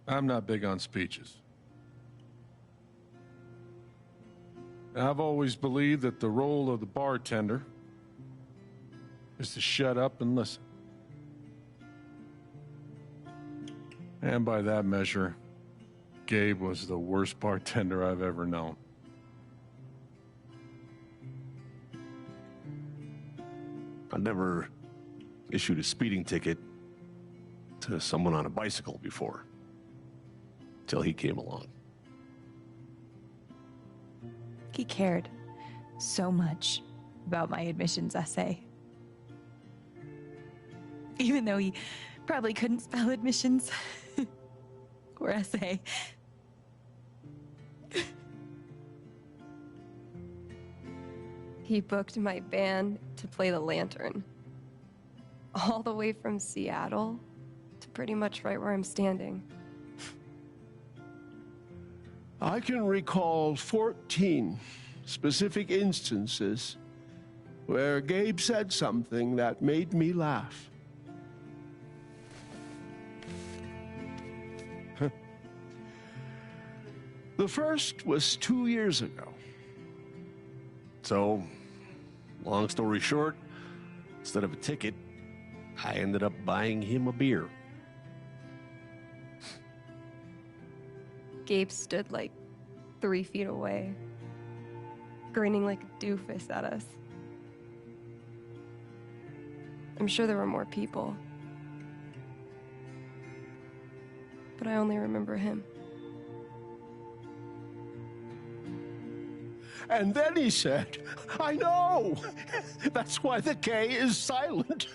I'm not big on speeches. I've always believed that the role of the bartender is to shut up and listen. And by that measure, Gabe was the worst bartender I've ever known. I never issued a speeding ticket to someone on a bicycle before, till he came along. He cared so much about my admissions essay. Even though he probably couldn't spell admissions or essay. He booked my band to play the Lantern. All the way from Seattle to pretty much right where I'm standing. I can recall 14 specific instances where Gabe said something that made me laugh. The first was 2 years ago. So, long story short, instead of a ticket, I ended up buying him a beer. Gabe stood like 3 feet away, grinning like a doofus at us. I'm sure there were more people, but I only remember him. And then he said, I know! That's why the K is silent.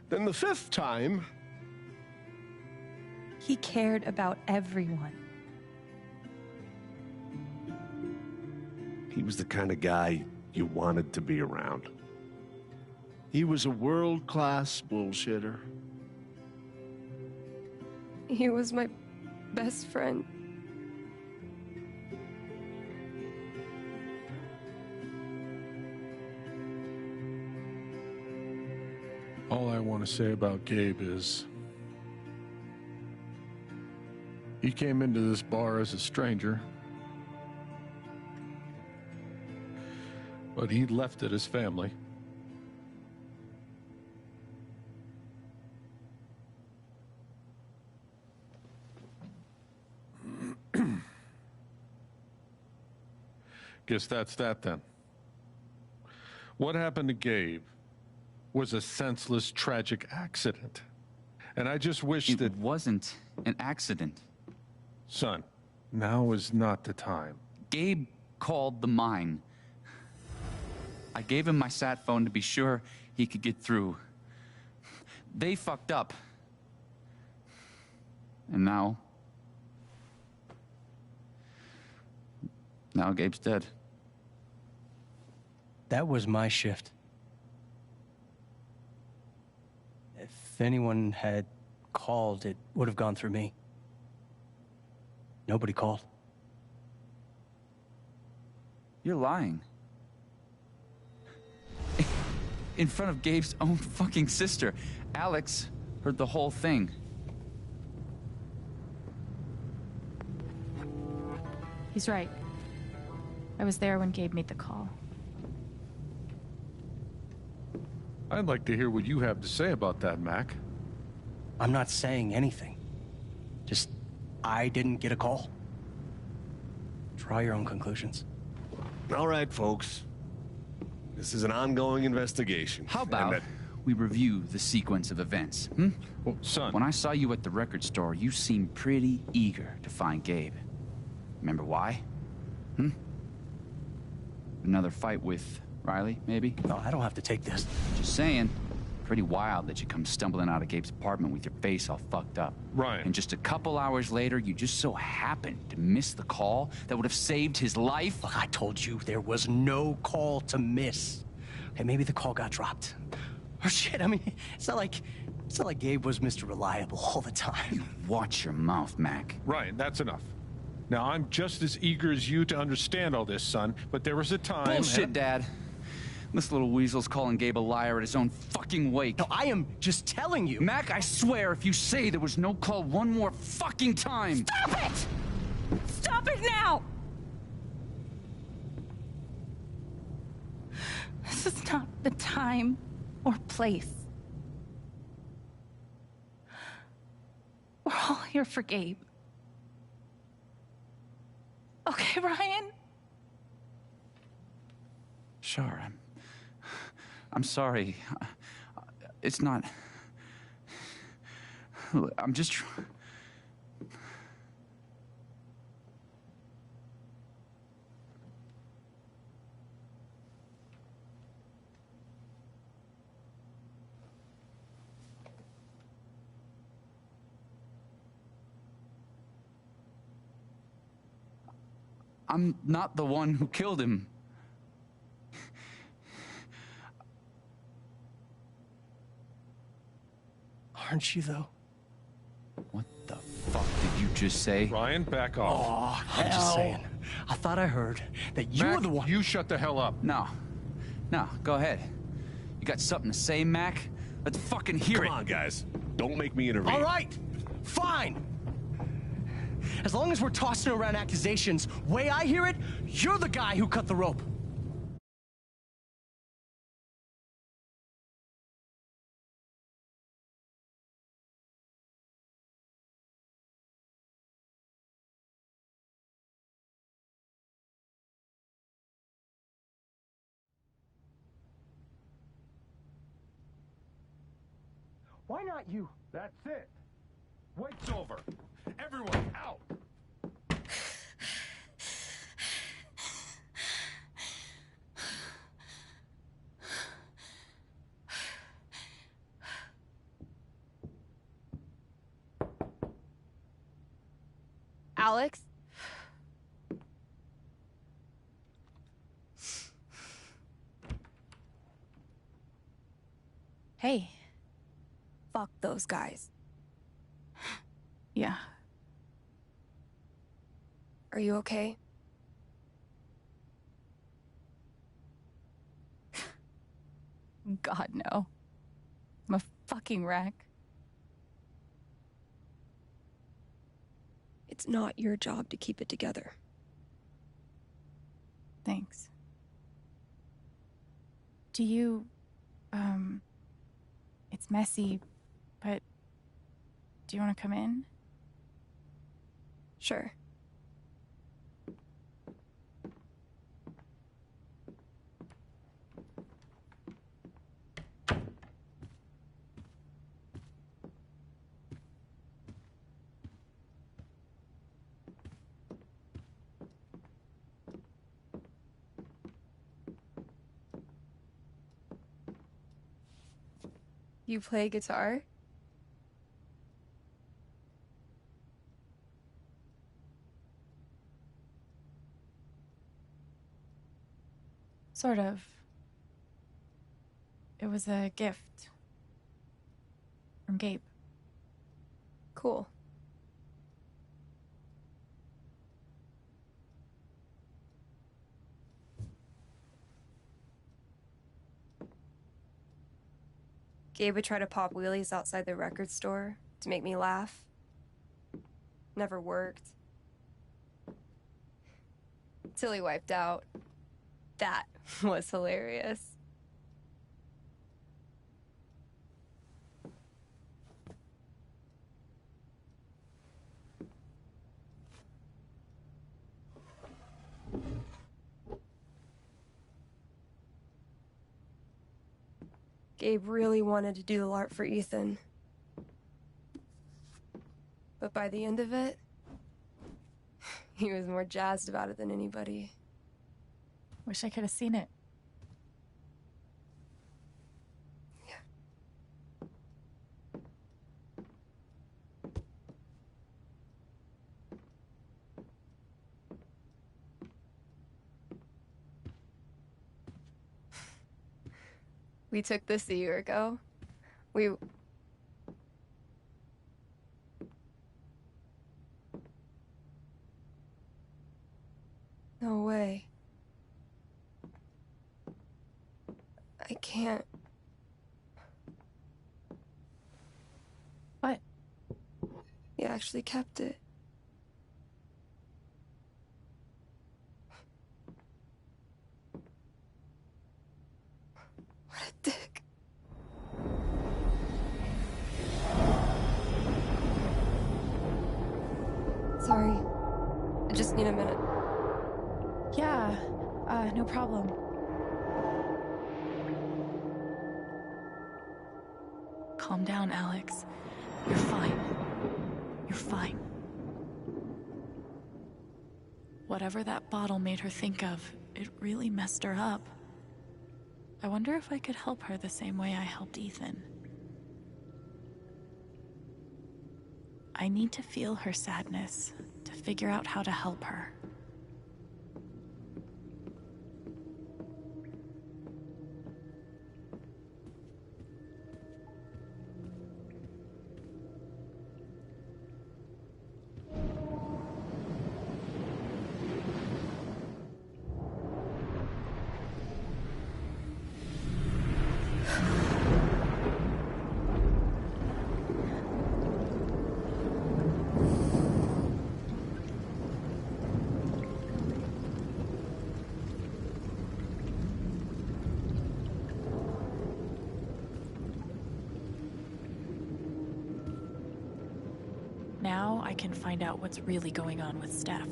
Then the fifth time... He cared about everyone. He was the kind of guy you wanted to be around. He was a world-class bullshitter. He was my best friend. All I want to say about Gabe is he came into this bar as a stranger, but he left it as family. Guess that's that then. What happened to Gabe was a senseless, tragic accident. And I just wish that... It wasn't an accident. Son, now is not the time. Gabe called the mine. I gave him my sat phone to be sure he could get through. They fucked up. And now Gabe's dead. That was my shift. If anyone had called, it would have gone through me. Nobody called. You're lying. In front of Gabe's own fucking sister. Alex heard the whole thing. He's right. I was there when Gabe made the call. I'd like to hear what you have to say about that, Mac. I'm not saying anything. Just, I didn't get a call. Draw your own conclusions. All right, folks. This is an ongoing investigation. How about we review the sequence of events, hmm? Well, son... When I saw you at the record store, you seemed pretty eager to find Gabe. Remember why? Hmm? Another fight with Riley, maybe? No, I don't have to take this. Just saying. Pretty wild that you come stumbling out of Gabe's apartment with your face all fucked up. Ryan. And just a couple hours later, you just so happened to miss the call that would have saved his life. Look, I told you there was no call to miss. Okay, maybe the call got dropped. Or shit, I mean, it's not like Gabe was Mr. Reliable all the time. You watch your mouth, Mac. Ryan, that's enough. Now, I'm just as eager as you to understand all this, son, but there was a time... Bullshit, Dad. This little weasel's calling Gabe a liar at his own fucking wake. No, I am just telling you. Mac, I swear, if you say there was no call one more fucking time... Stop it! Stop it now! This is not the time or place. We're all here for Gabe. Okay, Ryan? Sure, I'm sorry. It's not... I'm just... I'm not the one who killed him. Aren't you, though? What the fuck did you just say? Ryan, back off. Oh, I'm just saying. I thought I heard that you Mac, were the one. you shut the hell up. No, go ahead. You got something to say, Mac? Let's fucking hear Come it. on, guys. Don't make me intervene. All right, fine. As long as we're tossing around accusations, way I hear it, you're the guy who cut the rope. Why not you? That's it. Wait's over. Everyone out. Alex? Hey. Fuck those guys. Yeah. Are you okay? God, no. I'm a fucking wreck. It's not your job to keep it together. Thanks. Do you, it's messy, but do you want to come in? Sure. You play guitar? Sort of. It was a gift from Gabe. Cool. Gabe would try to pop wheelies outside the record store to make me laugh. Never worked. Till he wiped out. That was hilarious. Gabe really wanted to do the LARP for Ethan. But by the end of it, he was more jazzed about it than anybody. Wish I could have seen it. We took this a year ago. No way. I can't. What? He actually kept it. What a dick. Sorry. I just need a minute. Yeah, no problem. Calm down, Alex. You're fine. You're fine. Whatever that bottle made her think of, it really messed her up. I wonder if I could help her the same way I helped Ethan. I need to feel her sadness, to figure out how to help her. Now I can find out what's really going on with Steph.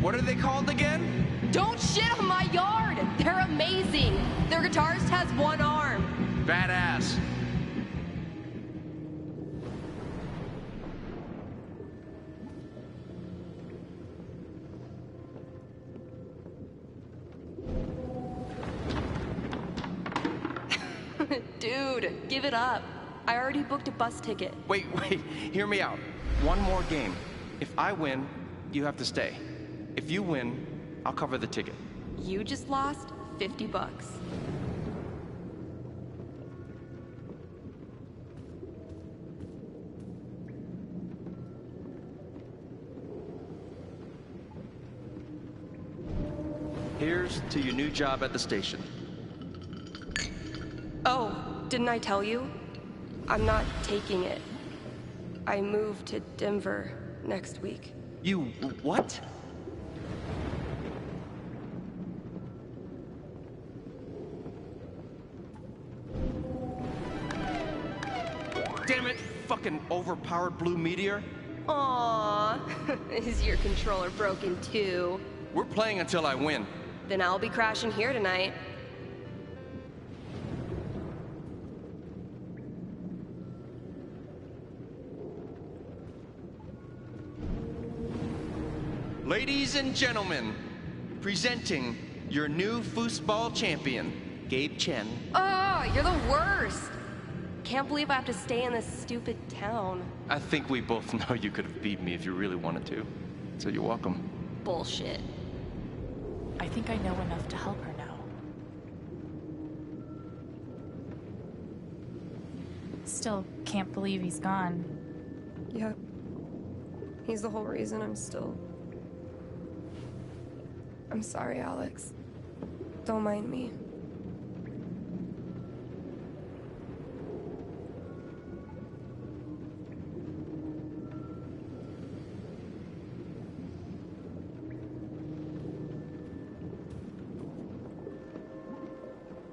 What are they called again? Don't shit on my yard! They're amazing! Their guitarist has one arm. Badass. Dude, give it up. I already booked a bus ticket. Wait, hear me out. One more game. If I win, you have to stay. If you win, I'll cover the ticket. You just lost $50. Here's to your new job at the station. Oh, didn't I tell you? I'm not taking it. I move to Denver next week. You what? Damn it, fucking overpowered blue meteor. Aww, is your controller broken too? We're playing until I win. Then I'll be crashing here tonight. Ladies and gentlemen, presenting your new foosball champion, Gabe Chen. Oh, you're the worst! Can't believe I have to stay in this stupid town. I think we both know you could have beat me if you really wanted to. So you're welcome. Bullshit. I think I know enough to help her now. Still can't believe he's gone. Yep. He's the whole reason I'm still... I'm sorry, Alex. Don't mind me.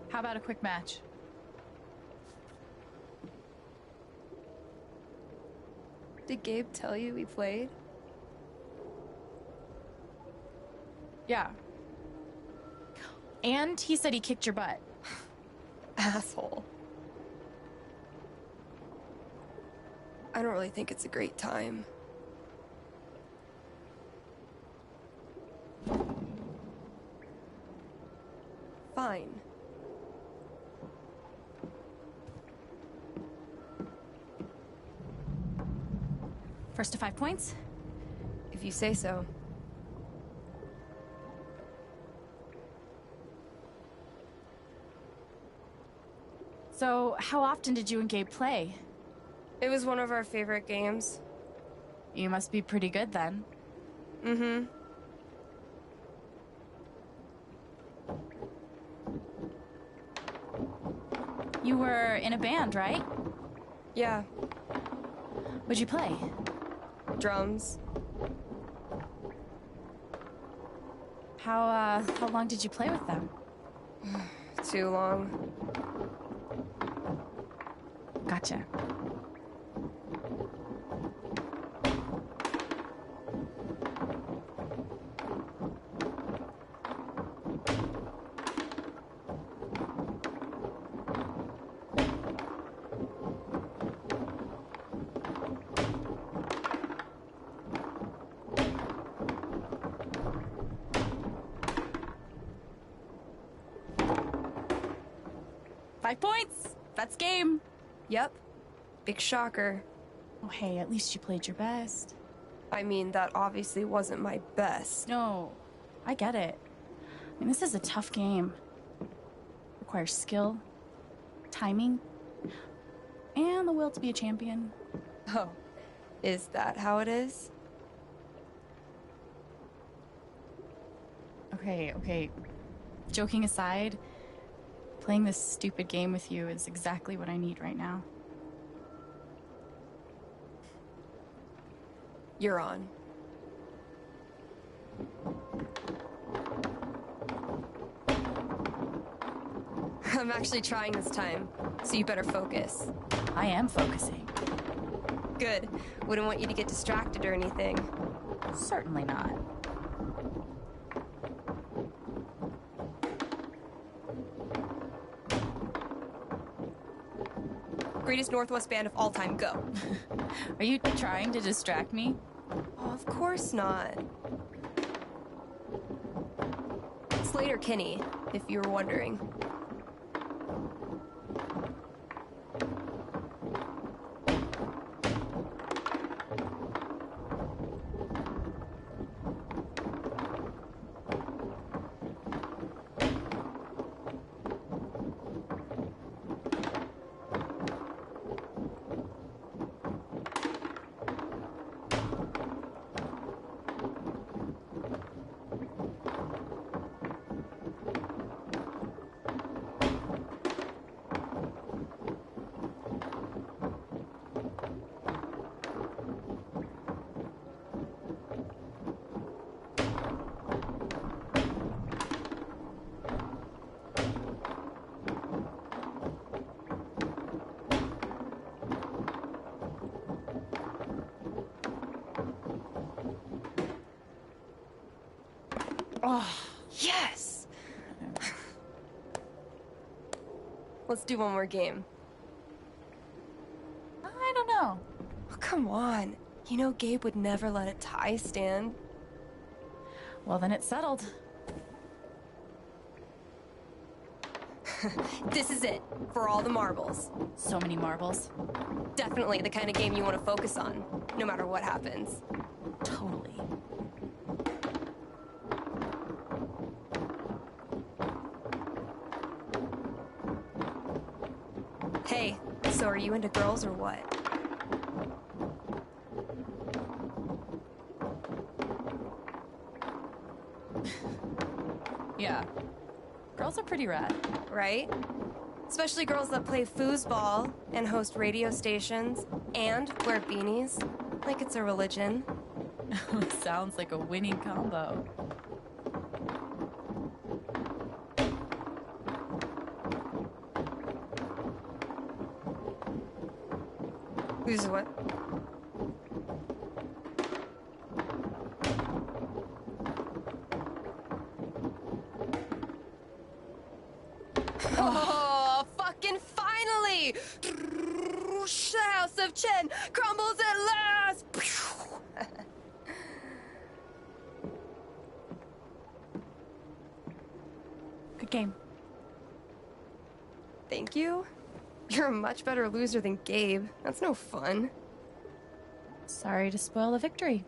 How about a quick match? Did Gabe tell you we played? Yeah. And he said he kicked your butt. Asshole. I don't really think it's a great time. Fine. First to 5 points? If you say so. So, how often did you and Gabe play? It was one of our favorite games. You must be pretty good then. Mm-hmm. You were in a band, right? Yeah. What'd you play? Drums. How long did you play with them? Too long. Gotcha. Five points! That's game! Yep. Big shocker. Oh, hey, at least you played your best. I mean, that obviously wasn't my best. No, I get it. I mean, this is a tough game. Requires skill, timing, and the will to be a champion. Oh, is that how it is? Okay. Joking aside, playing this stupid game with you is exactly what I need right now. You're on. I'm actually trying this time, so you better focus. I am focusing. Good. Wouldn't want you to get distracted or anything. Certainly not. Greatest Northwest band of all time, go. Are you trying to distract me? Oh, of course not. Slater Kinney, if you were wondering. Oh, Yes! Let's do one more game. I don't know. Oh, come on. You know Gabe would never let a tie stand. Well, then it's settled. This is it, for all the marbles. So many marbles. Definitely the kind of game you want to focus on, no matter what happens. Totally. Hey, so are you into girls or what? Yeah. Girls are pretty rad. Right? Especially girls that play foosball and host radio stations and wear beanies like it's a religion. Sounds like a winning combo. Who's what? Oh, fucking finally! The House of Chen crumbles at last! Good game. Thank you. You're a much better loser than Gabe. That's no fun. Sorry to spoil the victory.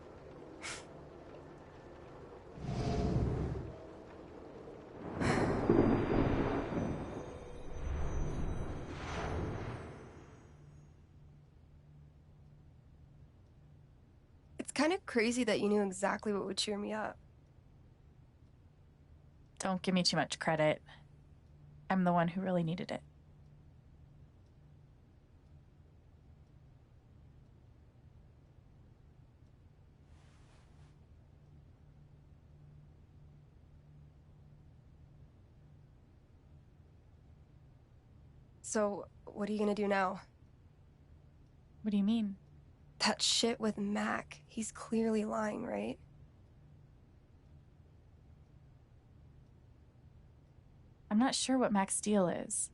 kind of crazy that you knew exactly what would cheer me up. Don't give me too much credit. I'm the one who really needed it. So, what are you gonna do now? What do you mean? That shit with Mac. He's clearly lying, right? I'm not sure what Mac's deal is.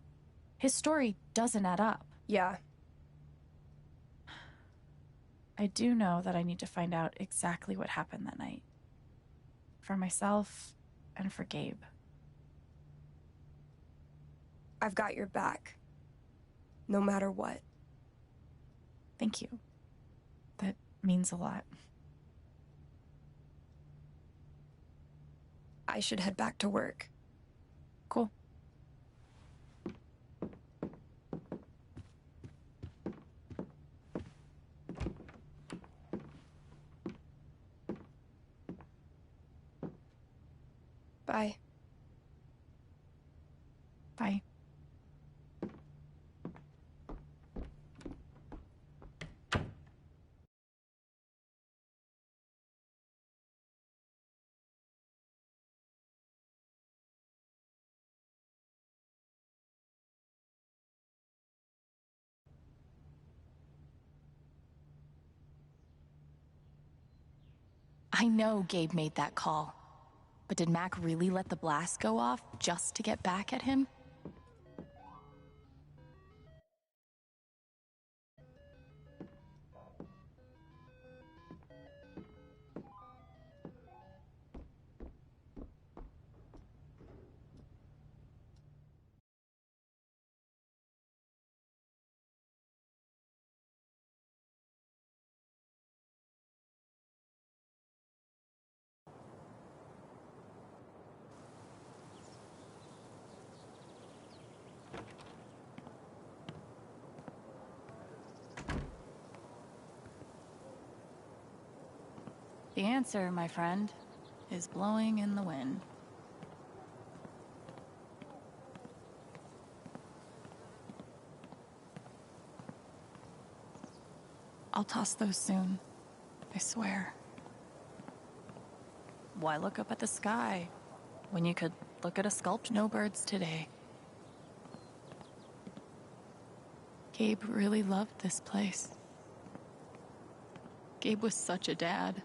His story doesn't add up. Yeah. I do know that I need to find out exactly what happened that night. For myself and for Gabe. I've got your back. No matter what. Thank you. That means a lot. I should head back to work. Cool. Bye. Bye. I know Gabe made that call. But did Mac really let the blast go off just to get back at him? The answer, my friend, is blowing in the wind. I'll toss those soon. I swear. Why look up at the sky when you could look at a sculpture? No birds today. Gabe really loved this place. Gabe was such a dad.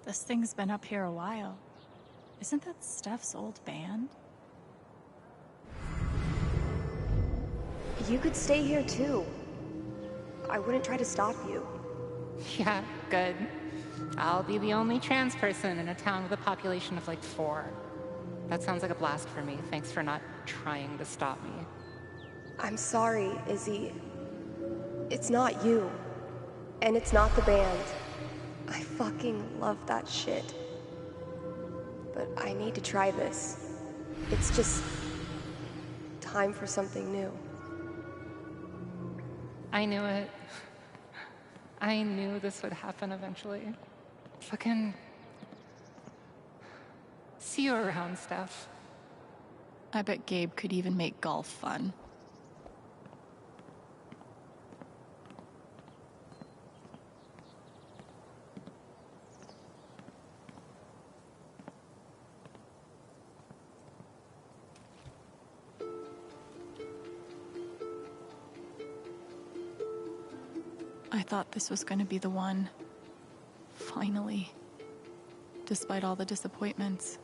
This thing's been up here a while. Isn't that Steph's old band? You could stay here too. I wouldn't try to stop you. Yeah, good. I'll be the only trans person in a town with a population of like 4. That sounds like a blast for me. Thanks for not trying to stop me. I'm sorry, Izzy. It's not you. And it's not the band. I fucking love that shit. But I need to try this. It's just time for something new. I knew it. I knew this would happen eventually. Fucking... See you around, Steph. I bet Gabe could even make golf fun. I thought this was going to be the one. Finally. Despite all the disappointments.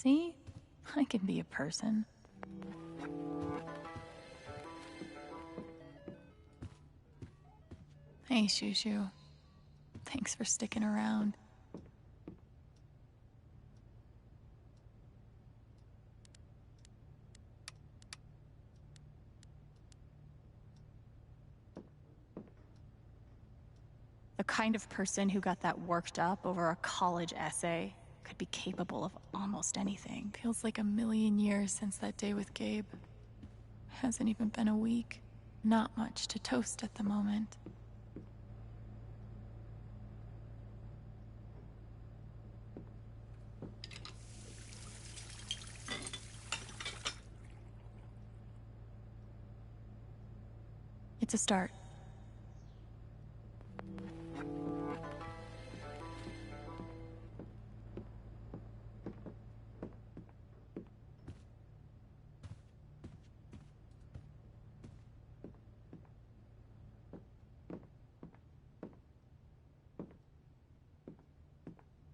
See? I can be a person. Hey, Shushu. Thanks for sticking around. The kind of person who got that worked up over a college essay could be capable of almost anything. Feels like a million years since that day with Gabe. Hasn't even been a week. Not much to toast at the moment. It's a start.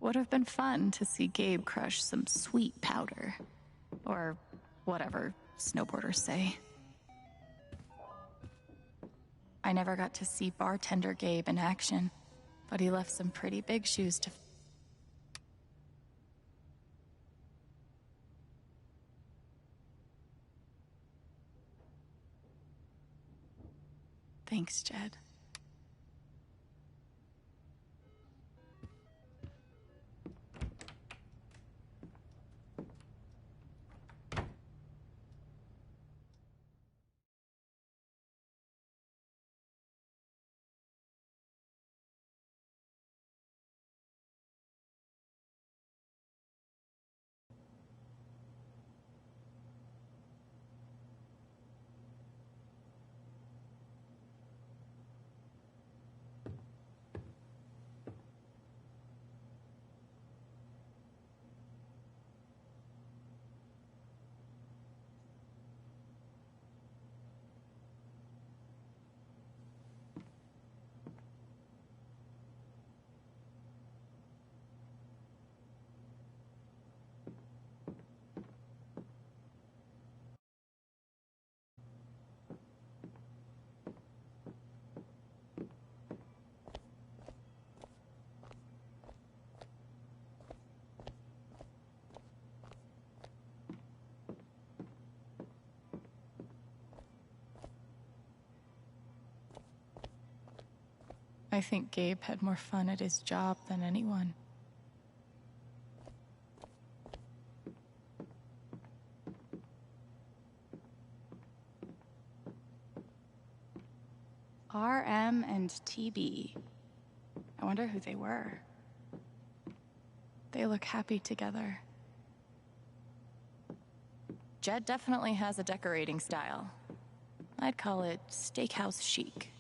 Would have been fun to see Gabe crush some sweet powder. Or whatever snowboarders say. I never got to see bartender Gabe in action, but he left some pretty big shoes to... Thanks, Jed. I think Gabe had more fun at his job than anyone. RM and TB. I wonder who they were. They look happy together. Jed definitely has a decorating style. I'd call it steakhouse chic.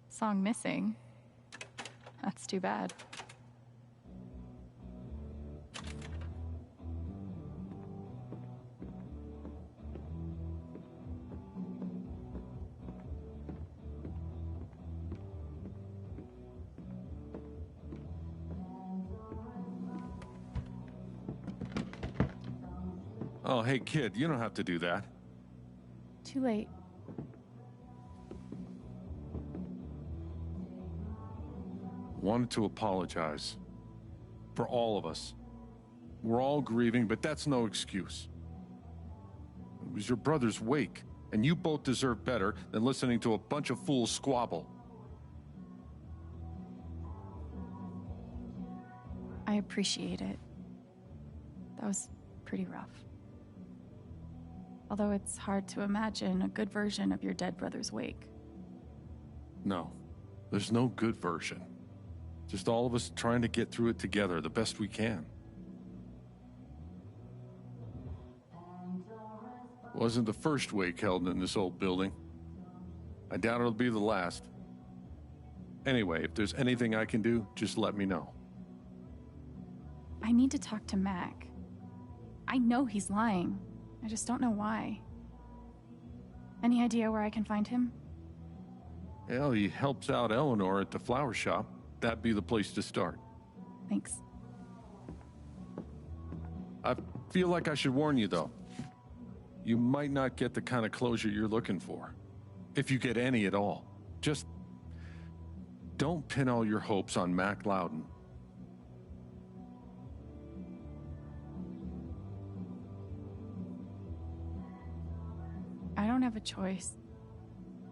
Song missing. That's too bad. Oh, hey, kid, you don't have to do that. Too late. Wanted to apologize. For all of us. We're all grieving, but that's no excuse. It was your brother's wake, and you both deserve better than listening to a bunch of fools squabble. I appreciate it. That was pretty rough. Although it's hard to imagine a good version of your dead brother's wake. No, there's no good version. Just all of us trying to get through it together the best we can. Wasn't the first wake held in this old building. I doubt it'll be the last. Anyway, if there's anything I can do, just let me know. I need to talk to Mac. I know he's lying. I just don't know why. Any idea where I can find him? Well, he helps out Eleanor at the flower shop. That'd be the place to start. Thanks. I feel like I should warn you, though. You might not get the kind of closure you're looking for. If you get any at all. Just don't pin all your hopes on Mac Loudon. I don't have a choice.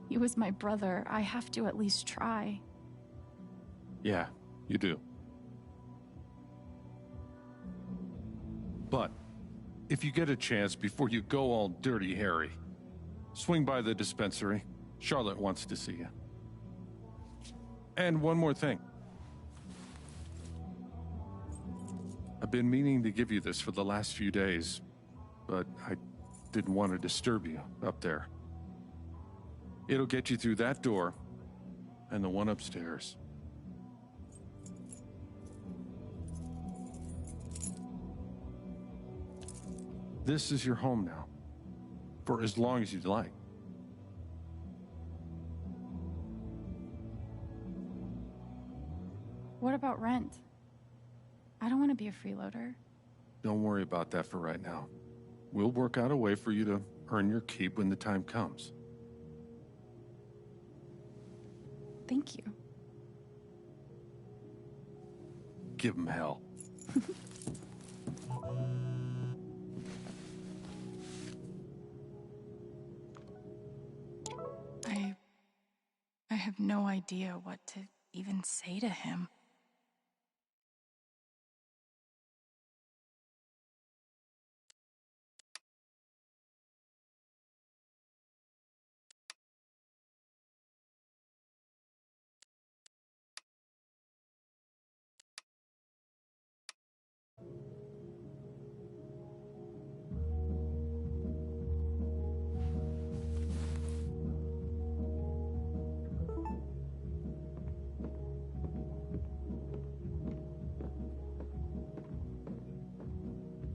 He was my brother. I have to at least try. Yeah, you do. But if you get a chance before you go all Dirty Harry, swing by the dispensary. Charlotte wants to see you. And one more thing. I've been meaning to give you this for the last few days, but I didn't want to disturb you up there. It'll get you through that door and the one upstairs. This is your home now, for as long as you'd like. What about rent? I don't want to be a freeloader. Don't worry about that for right now. We'll work out a way for you to earn your keep when the time comes. Thank you. Give him hell. I have no idea what to even say to him.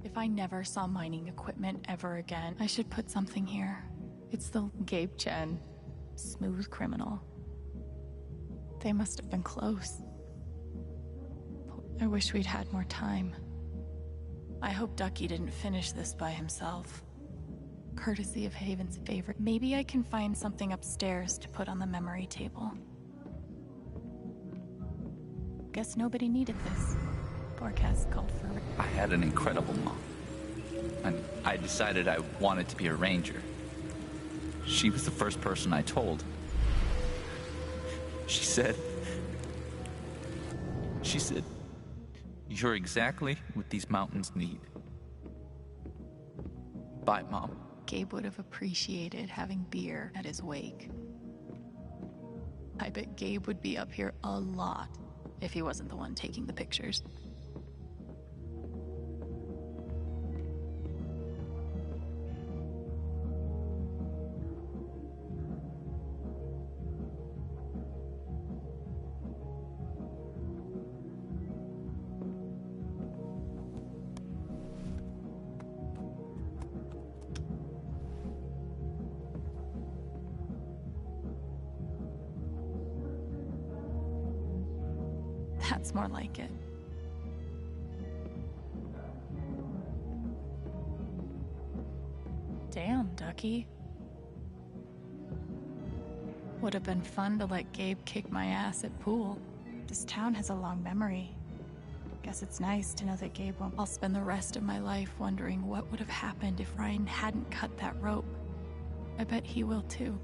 If I never saw mining equipment ever again, I should put something here. It's the Gabe Chen. Smooth criminal. They must have been close. I wish we'd had more time. I hope Ducky didn't finish this by himself. Courtesy of Haven's favorite. Maybe I can find something upstairs to put on the memory table. Guess nobody needed this. Forecast called for... I had an incredible mom, and I decided I wanted to be a ranger. She was the first person I told. She said, "You're exactly what these mountains need." Bye, Mom. Gabe would have appreciated having beer at his wake. I bet Gabe would be up here a lot if he wasn't the one taking the pictures. That's more like it. Damn, Ducky. Would have been fun to let Gabe kick my ass at pool. This town has a long memory. Guess it's nice to know that Gabe won't. I'll spend the rest of my life wondering what would have happened if Ryan hadn't cut that rope. I bet he will too.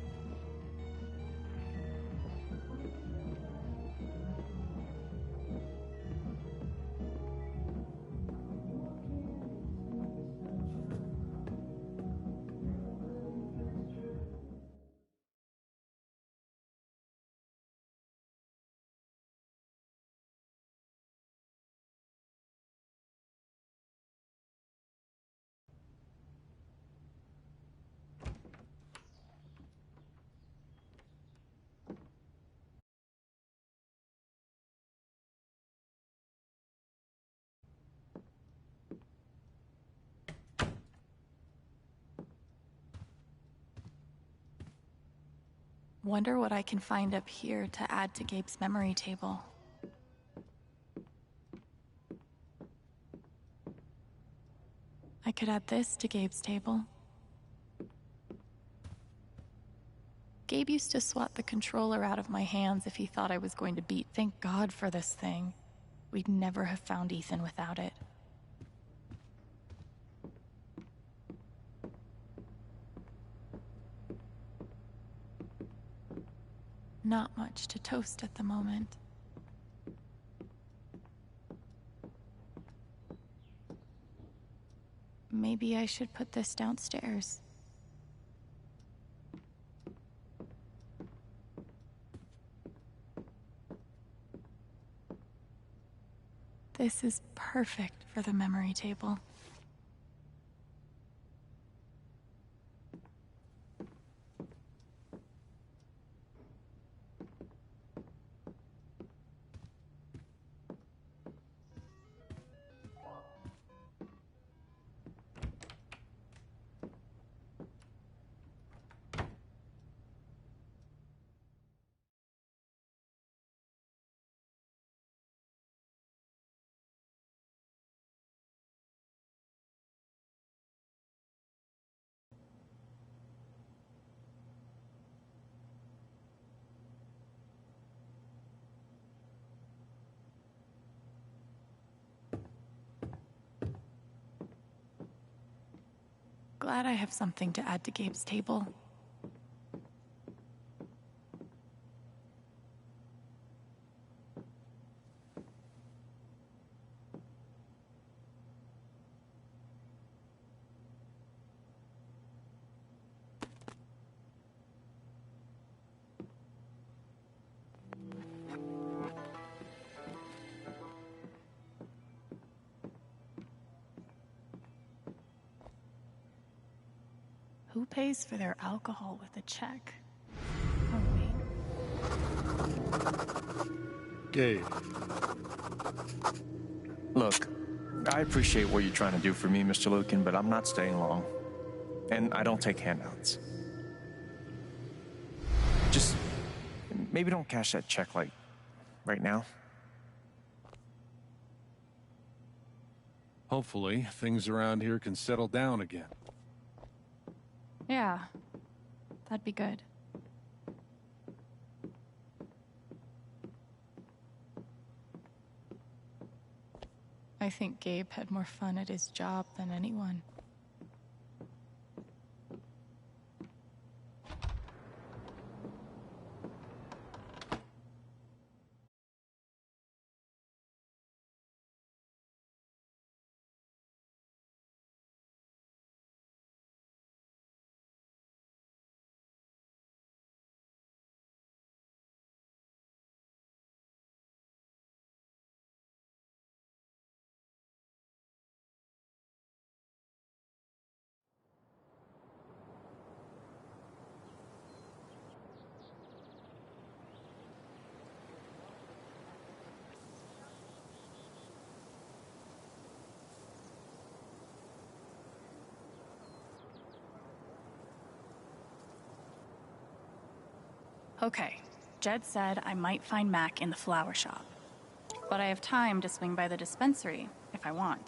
Wonder what I can find up here to add to Gabe's memory table. I could add this to Gabe's table. Gabe used to swat the controller out of my hands if he thought I was going to beat. Thank God for this thing. We'd never have found Ethan without it. Not much to toast at the moment. Maybe I should put this downstairs. This is perfect for the memory table. Glad I have something to add to Gabe's table. Who pays for their alcohol with a check? Oh, wait. Gabe. Look, I appreciate what you're trying to do for me, Mr. Lucan, but I'm not staying long. And I don't take handouts. Just maybe don't cash that check, like, right now. Hopefully, things around here can settle down again. Yeah, that'd be good. I think Gabe had more fun at his job than anyone. Okay, Jed said I might find Mac in the flower shop. But I have time to swing by the dispensary if I want.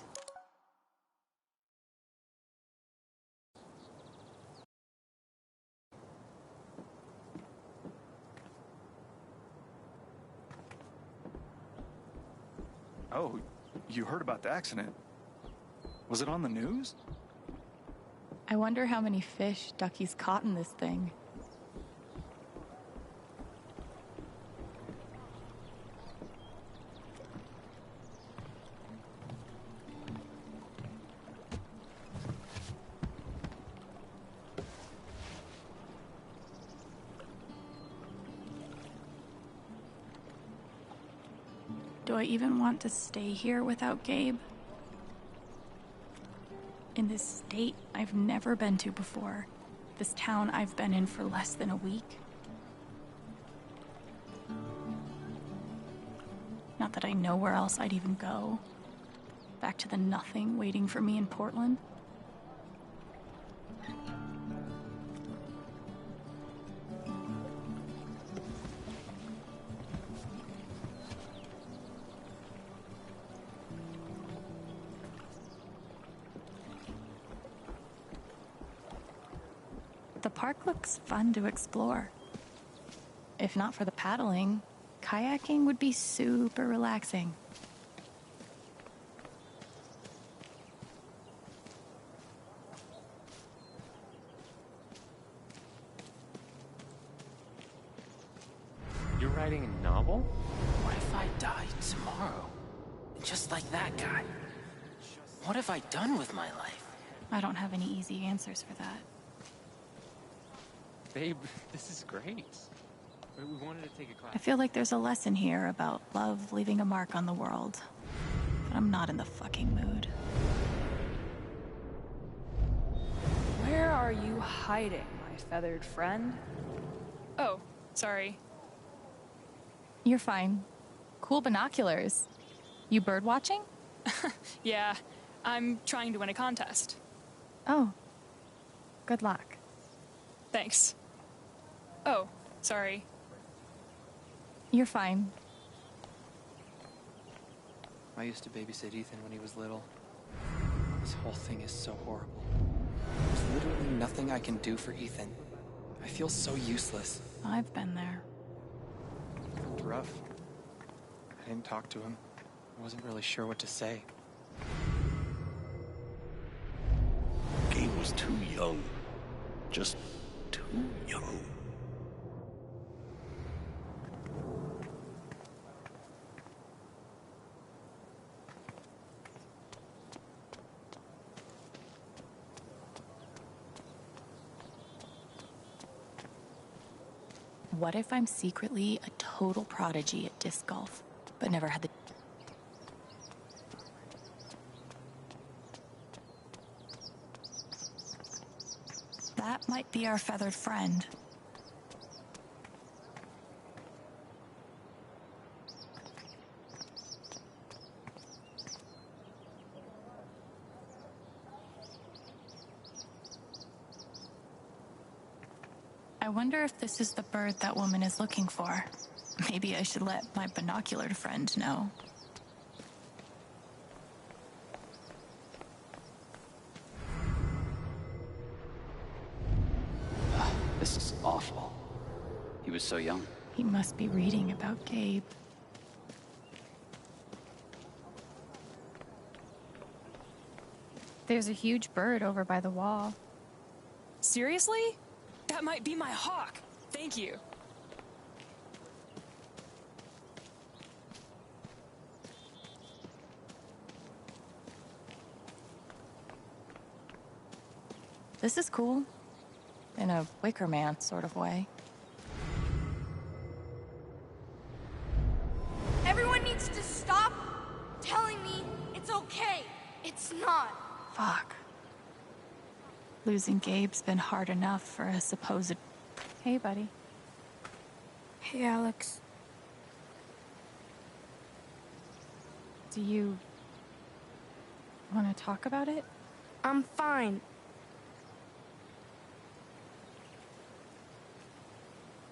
Oh, you heard about the accident? Was it on the news? I wonder how many fish Ducky's caught in this thing. Do I even want to stay here without Gabe? In this state I've never been to before. This town I've been in for less than a week. Not that I know where else I'd even go. Back to the nothing waiting for me in Portland. park looks fun to explore. If not for the paddling, kayaking would be super relaxing. You're writing a novel? What if I died tomorrow? Just like that guy? What have I done with my life? I don't have any easy answers for that. Babe, this is great. We wanted to take a class. I feel like there's a lesson here about love leaving a mark on the world. But I'm not in the fucking mood. Where are you hiding, my feathered friend? Oh, sorry. You're fine. Cool binoculars. You bird watching? Yeah, I'm trying to win a contest. Oh. Good luck. Thanks. Oh, sorry. You're fine. I used to babysit Ethan when he was little. This whole thing is so horrible. There's literally nothing I can do for Ethan. I feel so useless. I've been there. It's rough. I didn't talk to him. I wasn't really sure what to say. Gabe was too young. Just too young. What if I'm secretly a total prodigy at disc golf, but never had the... That might be our feathered friend. I wonder if this is the bird that woman is looking for. Maybe I should let my binocular friend know. This is awful. He was so young. He must be reading about Gabe. There's a huge bird over by the wall. Seriously? That might be my hawk. Thank you. This is cool. In a Wicker Man sort of way. Everyone needs to stop telling me it's okay. It's not. Fuck. Losing Gabe's been hard enough for a supposed... Hey, buddy. Hey, Alex. Do you want to talk about it? I'm fine.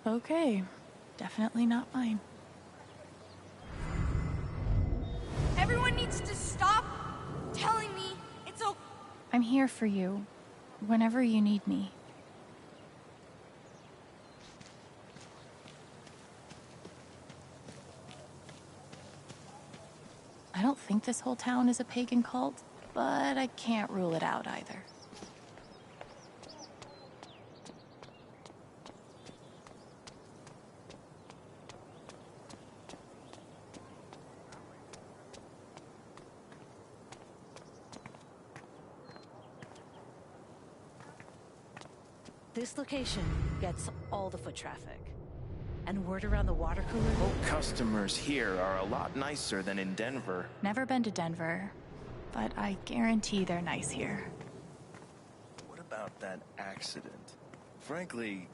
Okay. Definitely not mine. Everyone needs to stop telling me it's okay. I'm here for you, whenever you need me. I don't think this whole town is a pagan cult, but I can't rule it out either. This location gets all the foot traffic. And word around the water cooler... Customers here are a lot nicer than in Denver. Never been to Denver, but I guarantee they're nice here. What about that accident? Frankly,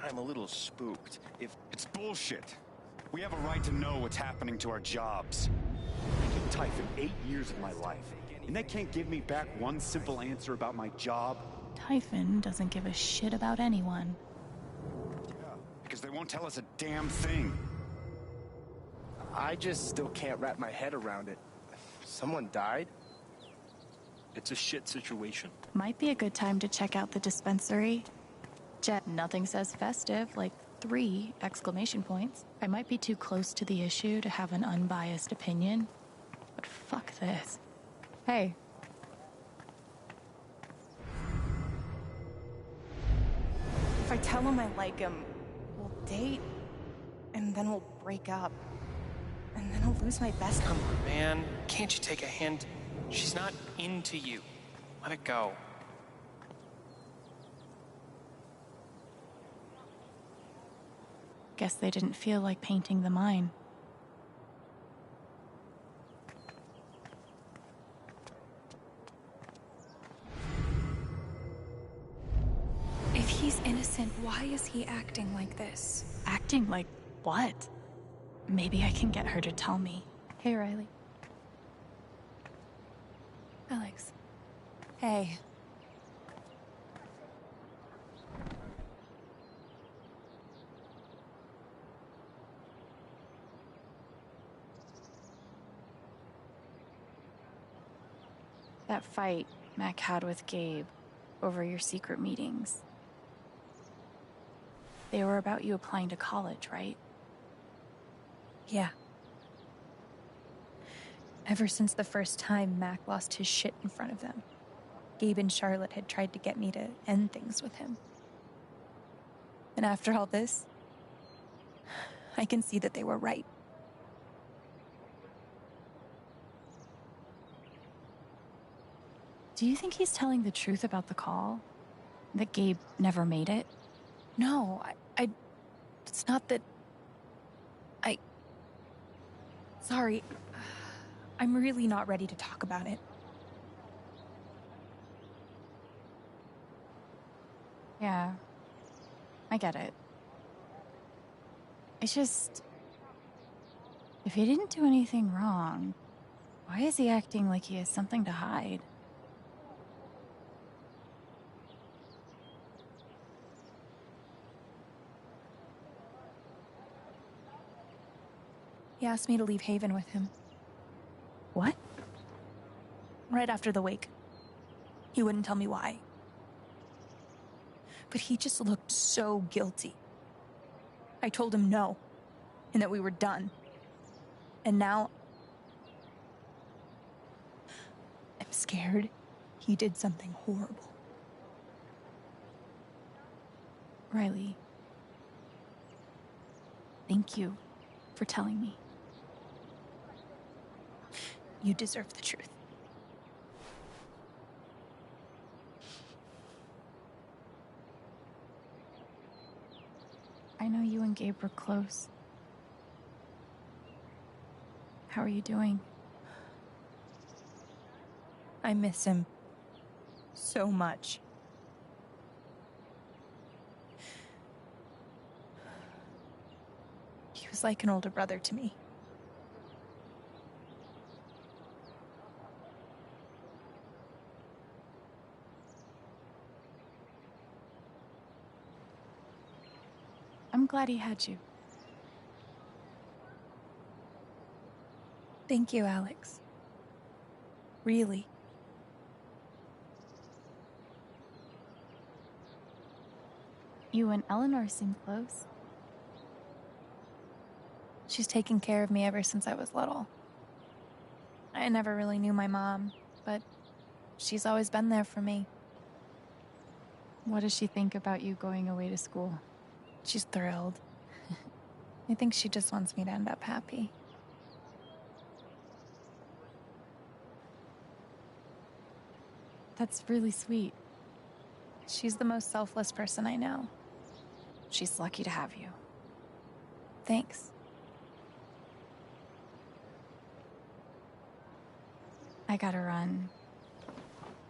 I'm a little spooked. If it's bullshit. We have a right to know what's happening to our jobs. I gave Typhon 8 years of my life, and they can't give me back one simple answer about my job. Typhon doesn't give a shit about anyone. Because they won't tell us a damn thing. I just still can't wrap my head around it. Someone died? It's a shit situation. Might be a good time to check out the dispensary. Jet, nothing says festive, like 3 exclamation points. I might be too close to the issue to have an unbiased opinion, but fuck this. Hey. If I tell him I like him, we'll date, and then we'll break up. And then I'll lose my best Come on, man. Can't you take a hint? She's not into you. Let it go. Guess they didn't feel like painting the mine. If he's innocent, why is he acting like this? Acting like what? Maybe I can get her to tell me. Hey, Riley. Alex. Hey. That fight Mac had with Gabe over your secret meetings. They were about you applying to college, right? Yeah. Ever since the first time Mac lost his shit in front of them, Gabe and Charlotte had tried to get me to end things with him. And after all this, I can see that they were right. Do you think he's telling the truth about the call? That Gabe never made it? No, it's not that... Sorry. I'm really not ready to talk about it. Yeah. I get it. It's just... if he didn't do anything wrong, why is he acting like he has something to hide? He asked me to leave Haven with him. What? Right after the wake. He wouldn't tell me why. But he just looked so guilty. I told him no, and that we were done. And now... I'm scared he did something horrible. Riley. Thank you for telling me. You deserve the truth. I know you and Gabe were close. How are you doing? I miss him so much. He was like an older brother to me. I'm glad he had you. Thank you, Alex. Really. You and Eleanor seem close. She's taken care of me ever since I was little. I never really knew my mom, but she's always been there for me. What does she think about you going away to school? She's thrilled. I think she just wants me to end up happy. That's really sweet. She's the most selfless person I know. She's lucky to have you. Thanks. I gotta run.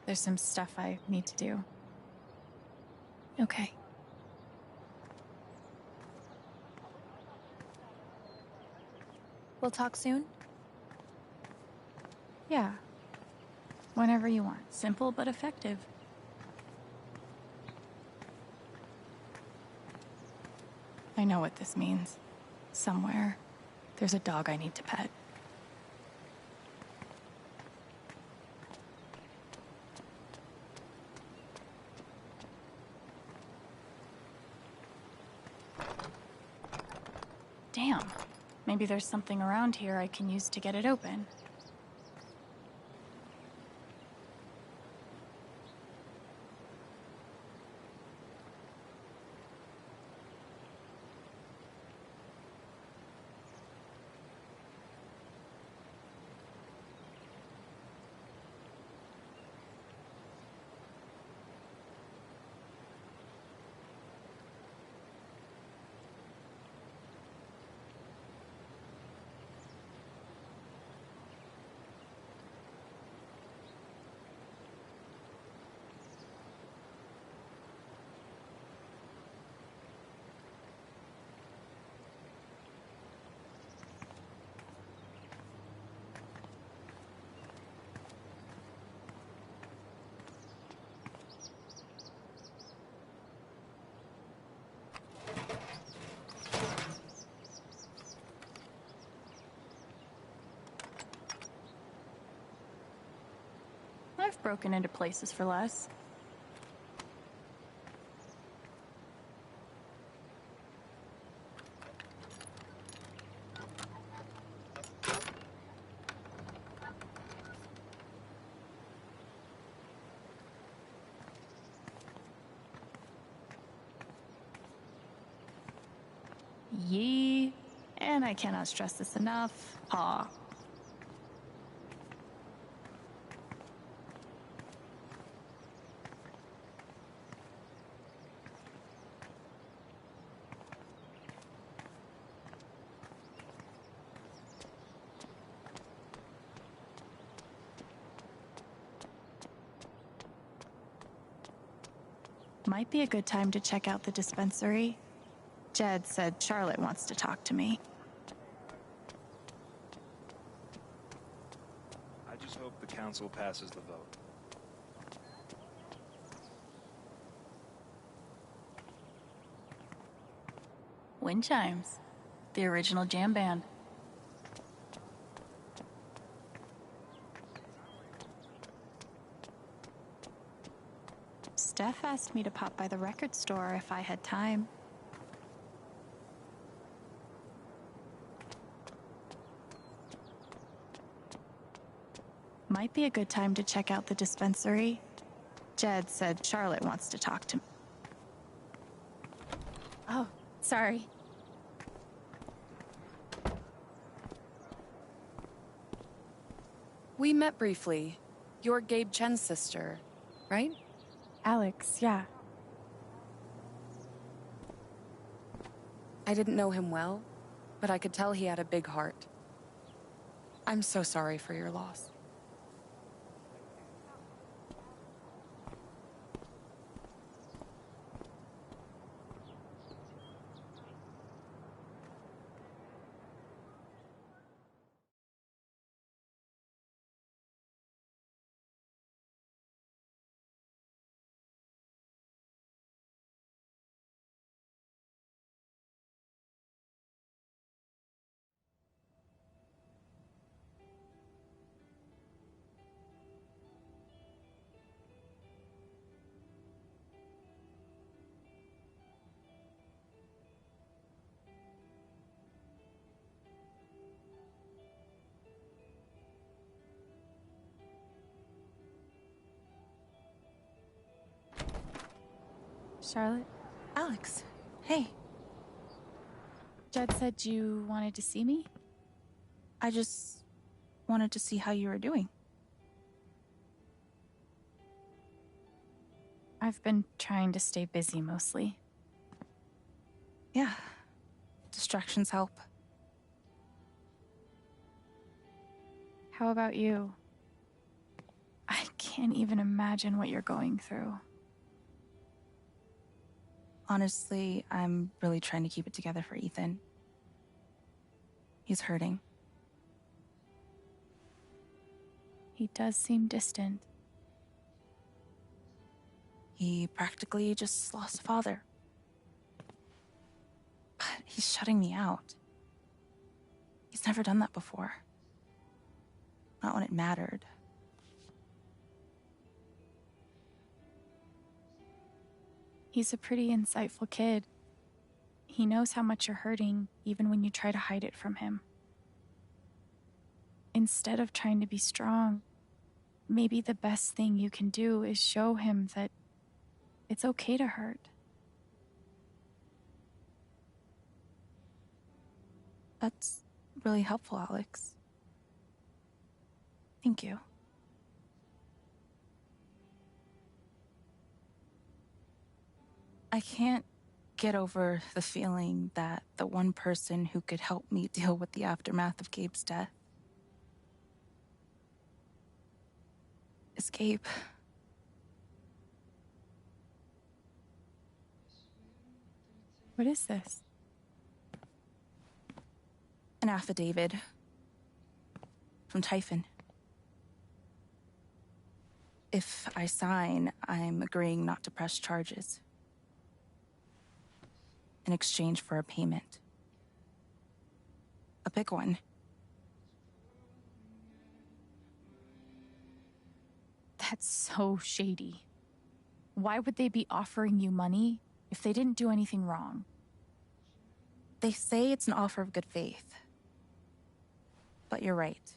There's some stuff I need to do. Okay. We'll talk soon? Yeah. Whenever you want. Simple but effective. I know what this means. Somewhere, there's a dog I need to pet. Damn. Maybe there's something around here I can use to get it open. I've broken into places for less. Yee. And I cannot stress this enough. Ha. Might be a good time to check out the dispensary. Jed said Charlotte wants to talk to me. I just hope the council passes the vote. Wind chimes. The original jam band. Steph asked me to pop by the record store if I had time. Might be a good time to check out the dispensary. Jed said Charlotte wants to talk to me. Oh, sorry. We met briefly. You're Gabe Chen's sister, right? Alex, yeah. I didn't know him well, but I could tell he had a big heart. I'm so sorry for your loss. Charlotte? Alex, hey. Jed said you wanted to see me? I just wanted to see how you were doing. I've been trying to stay busy mostly. Yeah. Distractions help. How about you? I can't even imagine what you're going through. Honestly, I'm really trying to keep it together for Ethan. He's hurting. He does seem distant. He practically just lost a father. But he's shutting me out. He's never done that before. Not when it mattered. He's a pretty insightful kid. He knows how much you're hurting, even when you try to hide it from him. Instead of trying to be strong, maybe the best thing you can do is show him that it's okay to hurt. That's really helpful, Alex. Thank you. I can't get over the feeling that the one person who could help me deal with the aftermath of Gabe's death is Gabe. What is this? An affidavit from Typhon. If I sign, I'm agreeing not to press charges in exchange for a payment. A big one. That's so shady. Why would they be offering you money if they didn't do anything wrong? They say it's an offer of good faith. But you're right.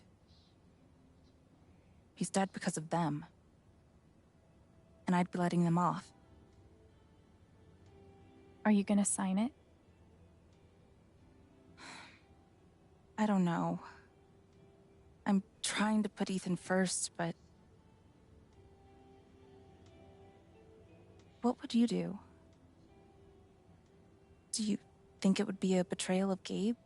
He's dead because of them. And I'd be letting them off. Are you gonna sign it? I don't know. I'm trying to put Ethan first, but... What would you do? Do you think it would be a betrayal of Gabe?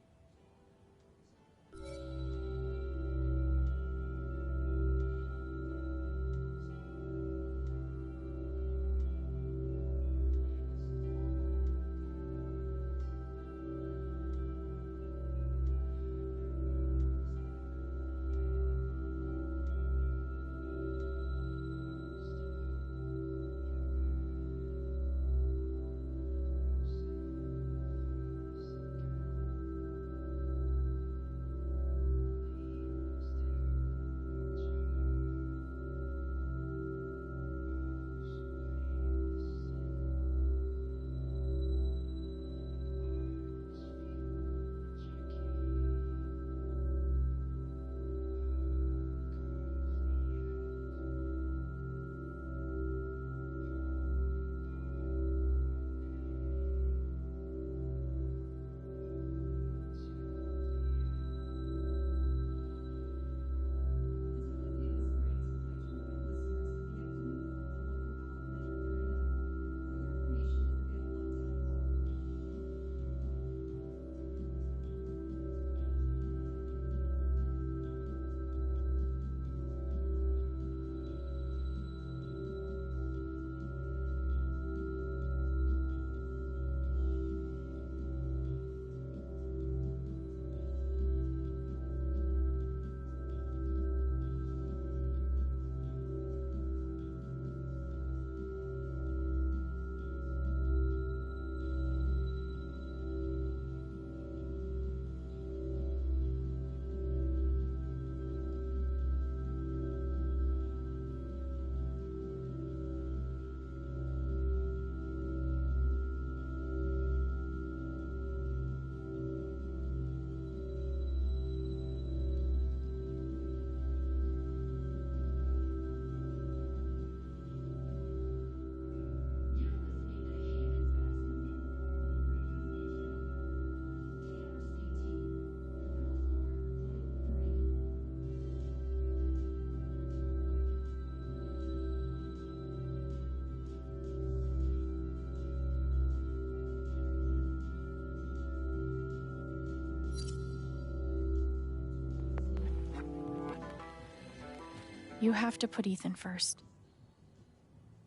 You have to put Ethan first.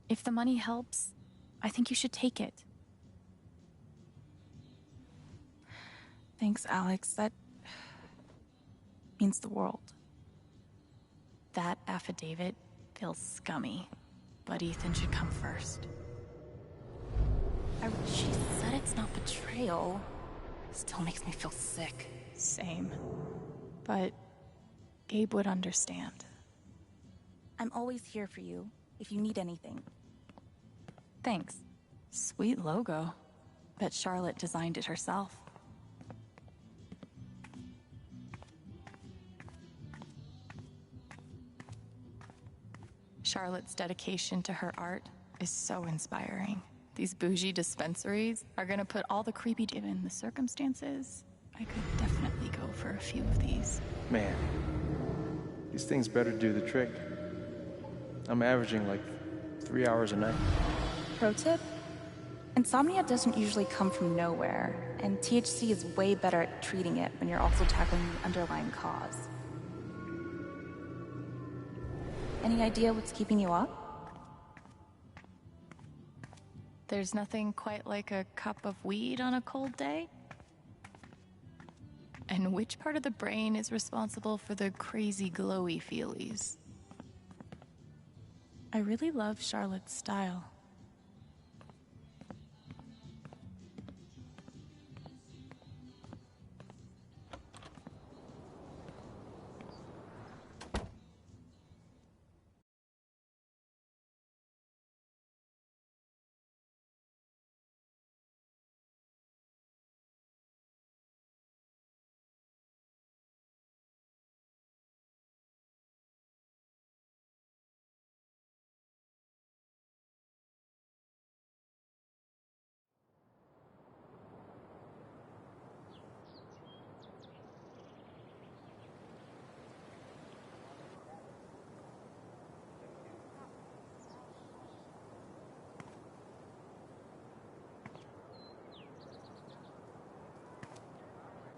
If the money helps, I think you should take it. Thanks, Alex. That means the world. That affidavit feels scummy, but Ethan should come first. She said it's not betrayal. Still makes me feel sick. Same. But Gabe would understand. I'm always here for you, if you need anything. Thanks. Sweet logo. Bet Charlotte designed it herself. Charlotte's dedication to her art is so inspiring. These bougie dispensaries are gonna put all the creepy... Given the circumstances, I could definitely go for a few of these. Man, these things better do the trick. I'm averaging like 3 hours a night. Pro tip? Insomnia doesn't usually come from nowhere, and THC is way better at treating it when you're also tackling the underlying cause. Any idea what's keeping you up? There's nothing quite like a cup of weed on a cold day. And which part of the brain is responsible for the crazy glowy feelies? I really love Charlotte's style.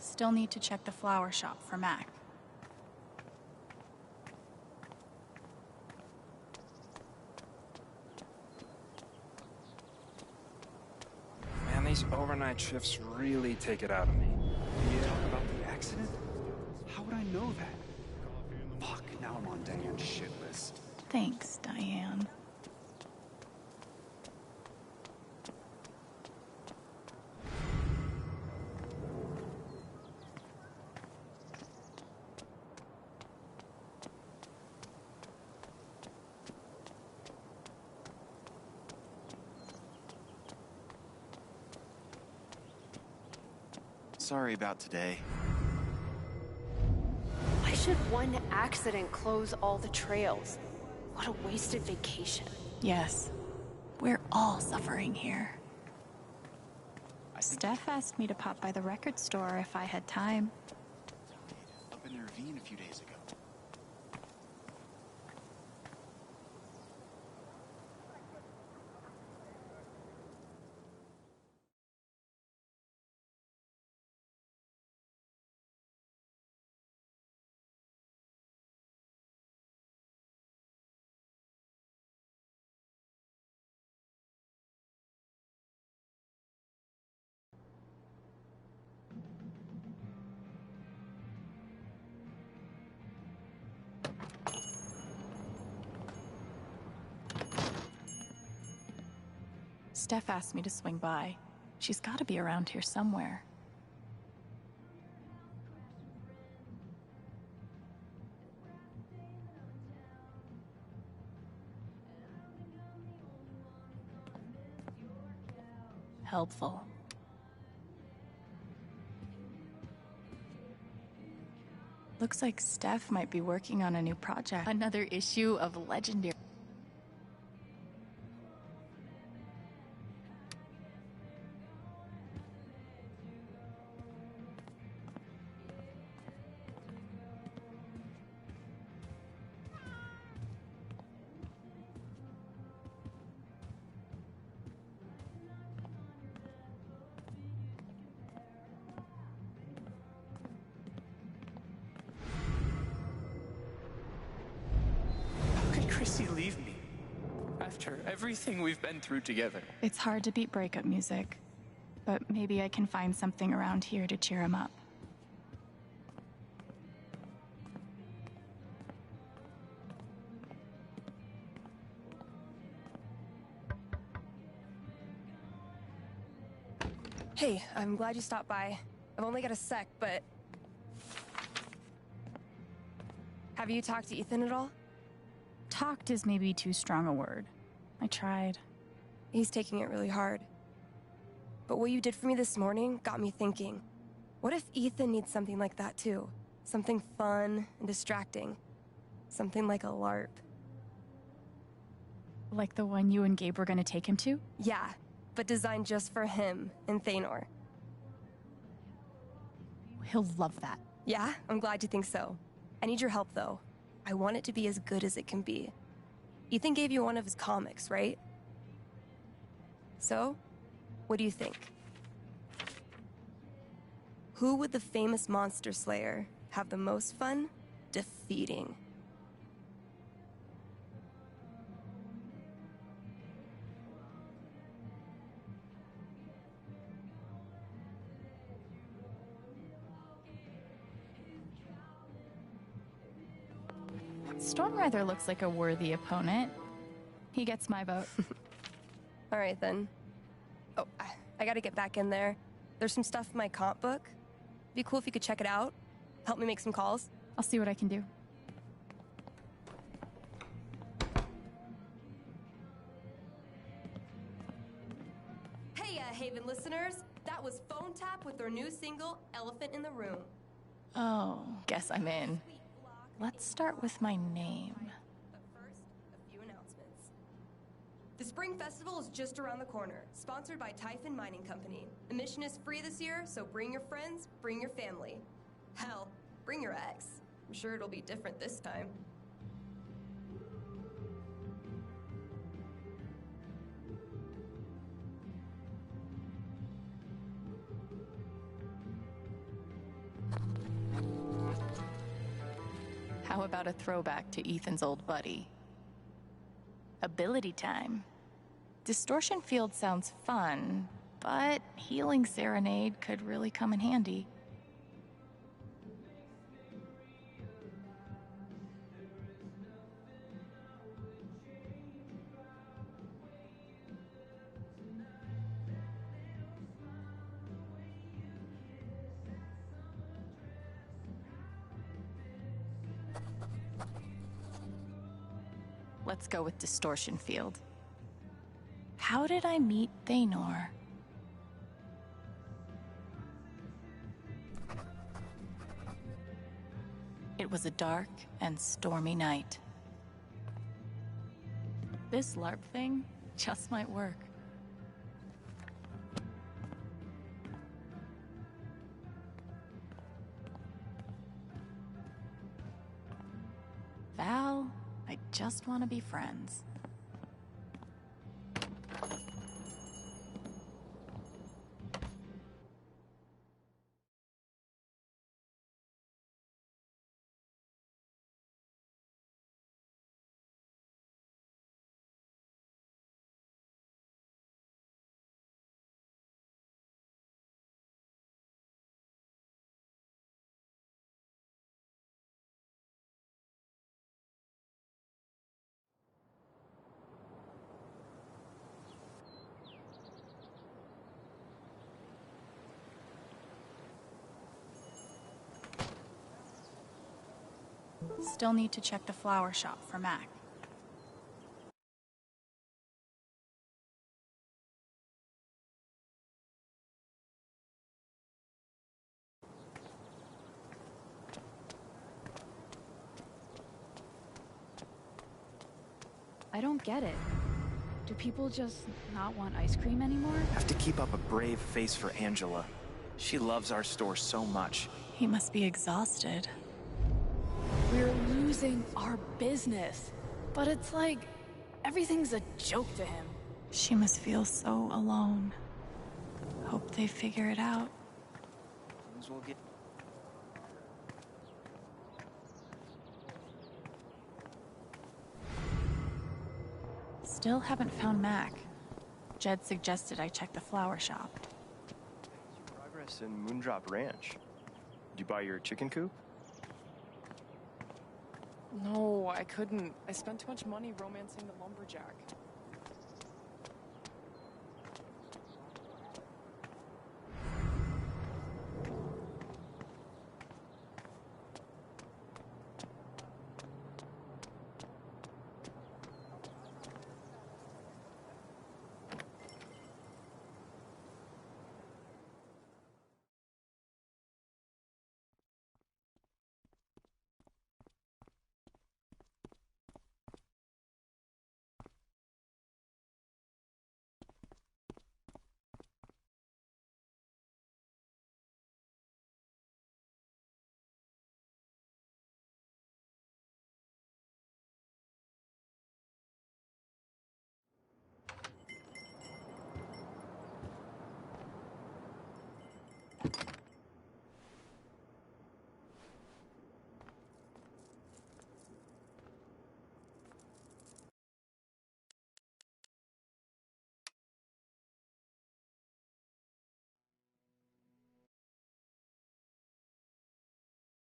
Still need to check the flower shop for Mac. Man, these overnight shifts really take it out of me. Yeah. Talk about the accident? How would I know that? Fuck, now I'm on Diane's shit list. Thanks, Diane. Sorry about today. Why should one accident close all the trails? What a wasted vacation. Yes, we're all suffering here. Steph asked me to pop by the record store if I had time. Up in the ravine a few days ago. Steph asked me to swing by. She's got to be around here somewhere. Helpful. Looks like Steph might be working on a new project. Another issue of Legendary. Chrissy leave me after everything we've been through together? It's hard to beat breakup music, but maybe I can find something around here to cheer him up. Hey, I'm glad you stopped by. I've only got a sec, but... Have you talked to Ethan at all? Talked is maybe too strong a word. I tried. He's taking it really hard. But what you did for me this morning got me thinking. What if Ethan needs something like that too? Something fun and distracting. Something like a LARP. Like the one you and Gabe were gonna take him to? Yeah, but designed just for him and Thanor. He'll love that. Yeah, I'm glad you think so. I need your help though. I want it to be as good as it can be. Ethan gave you one of his comics, right? So, what do you think? Who would the famous monster slayer have the most fun defeating? Storm rather looks like a worthy opponent. He gets my vote. All right, then. Oh, I gotta get back in there. There's some stuff in my comp book. Be cool if you could check it out. Help me make some calls. I'll see what I can do. Hey, Haven listeners. That was Phone Tap with their new single, Elephant in the Room. Oh, guess I'm in. Let's start with my name. But first, a few announcements. The Spring Festival is just around the corner, sponsored by Typhon Mining Company. Admission is free this year, so bring your friends, bring your family. Hell, bring your ex. I'm sure it'll be different this time. How about a throwback to Ethan's old buddy? Ability time. Distortion Field sounds fun, but Healing Serenade could really come in handy. Let's go with Distortion Field. How did I meet Thanor? It was a dark and stormy night. This LARP thing just might work. Val, I just want to be friends. Still need to check the flower shop for Mac. I don't get it. Do people just not want ice cream anymore? Have to keep up a brave face for Angela. She loves our store so much. He must be exhausted. We're losing our business. But it's like everything's a joke to him. She must feel so alone. Hope they figure it out. Things will get... Still haven't found Mac. Jed suggested I check the flower shop. Progress in Moondrop Ranch. Did you buy your chicken coop? No, I couldn't. I spent too much money romancing the lumberjack.